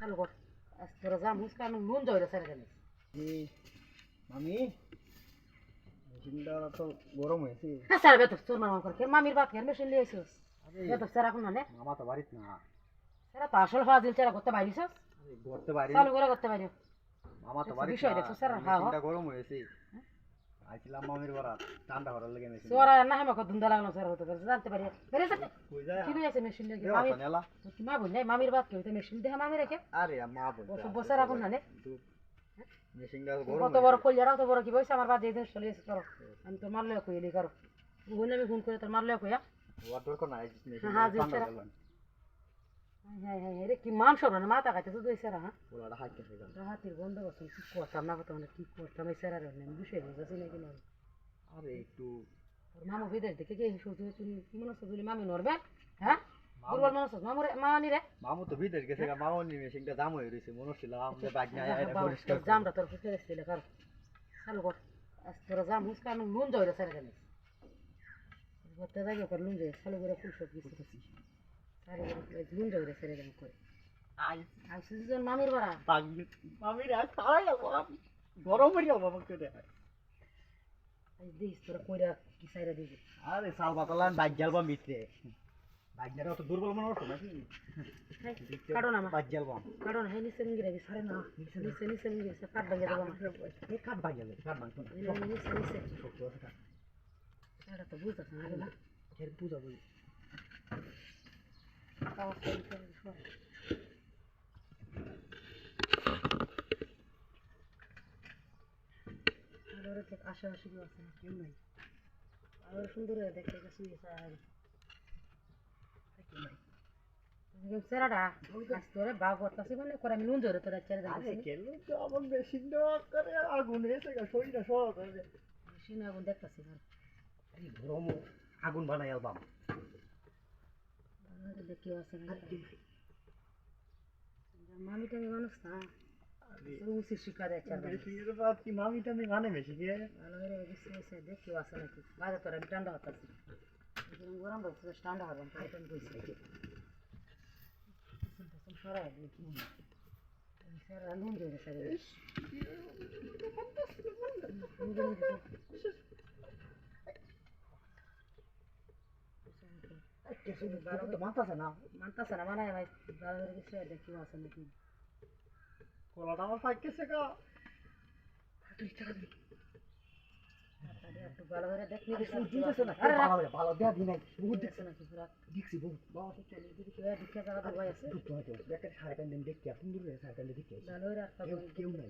চালু কর আজ তোরা যা মুসকা আমি নুন জয়রে ছেড়ে দেন জি মামি মেশিনটা তো গরম হয়েছে। হ্যাঁ স্যার বেতর তোর মামা করে মামির বাপ এর মেশিন লিয়ে আইছিস বেতর স্যার এখন না মামা তো বাড়িত না। স্যার তো আসল ফাজিল চেরা করতে বাইরিছস করতে পারি চালু করে করতে বাইরে মামা তো বাড়িত বিষয় না। দেখছো স্যার হ্যাঁ মেশিনটা গরম হয়েছে। আইছিলাম মামির বাড়া ঠান্ডা হওয়ার লাগে মেশিন তোরা না হেমাকে ধুন্দা লাগলো স্যার হতে পারে জানতে পারি বেরে যা কই যায় কি হইছে মেশিন লিয়ে দেও মামি নেলা। কি মা বল নাই মামির বাপ কি হইতে মেশিন দেখে মামি রেখে আরে মা বল বছর বছর এখন না মেশিনটা গরম কত বড় কইয়াড়া তো বড় কি বইছে আমার বাদ দিয়ে চলে এসে করো আমি তো মারলে কইলি করো বলে আমি ফোন করে তোর মারলে কইয়া ওয়ার দরকার নাই মেশিন হ্যাঁ ঠান্ডা স্যার গেল হ্যাঁ হ্যাঁ রে কি মান সব না মাথা খাইতে তো দইছে হ্যাঁ ওলাটা হাইকে গেল। হাতির বন্ধ করছেন কি করতাম না কথা মানে কি করতাম এই স্যার আর আমি বিষয় বুঝাছি নাকি না আরে একটু তোর মামু বিদেশ দেখে কি শুধু তুমি কি মনে হচ্ছে যদি মামি নড়বে হ্যাঁ দুর্বল মনে হচ্ছে মামু রে মানি রে মামু তো বিদেশ গেছে মামনি মেশিনটা দাম হয়ে রইছে মনে ছিল আমরা বাইক নিয়ে আইরা পরিষ্কার জামটা তোর ফুটে দিছিল কর চালু কর আজ তোরা জাম মুসকা আমি নুন জয়রে ছেড়ে দেন করতে যাই কর নুন জয় চালু করে ফুল সব কিছু চালু করে নুন জয়রে ছেড়ে দেন করে আই আইসিস মামির বাড়া মামির আজ তাই গরম হয়ে যাবো আমাকে দিস তোরা কইরা কি সাইরা দিবি আরে সাল পাতালান বাইক জ্বালবাম ভিতরে বাইক জ্বালা তো দুর্বল মনে হতো নাকি কাটো না বাইক জ্বালবাম কাটো না হ্যাঁ নিচে নিয়ে রাখি সারে না নিচে নিচে নিয়ে গেছে কাট ভাঙে দেবো আমার এই কাঠ বাইক জ্বালে কাঠ বাইক নিচে নিচে শক্ত আছে কাঠ এটা তো বুঝতেছ না না এর পূজা বলি আশেপাশে কেউ আছে না কেউ নাই আর সুন্দর হয়ে দেখতে গেছি সেরাটা তোরে বাঘ করতেছি মানে করে আমি নুন ধরে তোরা ছেড়ে আরে দেখছি কেন তো আমার মেশিন করে আগুন এসে গা শরীরটা সব মেশিনে আগুন দেখতেছি এই গরম আগুন বানাই আলবাম দেখি আছে মামি টামি মানুষ না উচিত শিক্ষা দেখছে মেশিনের বাদ কি মামিটা আমি মানে মেশিনে ভালো করে দেখি আছে নাকি বাজে তোর আমি ঠান্ডা হতাছি গরম হচ্ছে ঠান্ডা হলাম আমি কইছি সরাই দেখি স্যার নুন দিয়ে স্যার মানতাছে না মানতাছে না মানে ভাই ভালো করে কিছু দেখি আছে নাকি কলাটা আমার পাইতেছে গা একটু ভালো করে দেখনি ভালো দেয়া দিন দেখছে নাকি পুরা দেখছি বহুত বাবা তো চলে যদি কেউ দেখে জায়গা ভাই আছে সাড়ে টান দিন দেখতে সুন্দর সাড়ে টান দেখতে ভালো করে কেউ নাই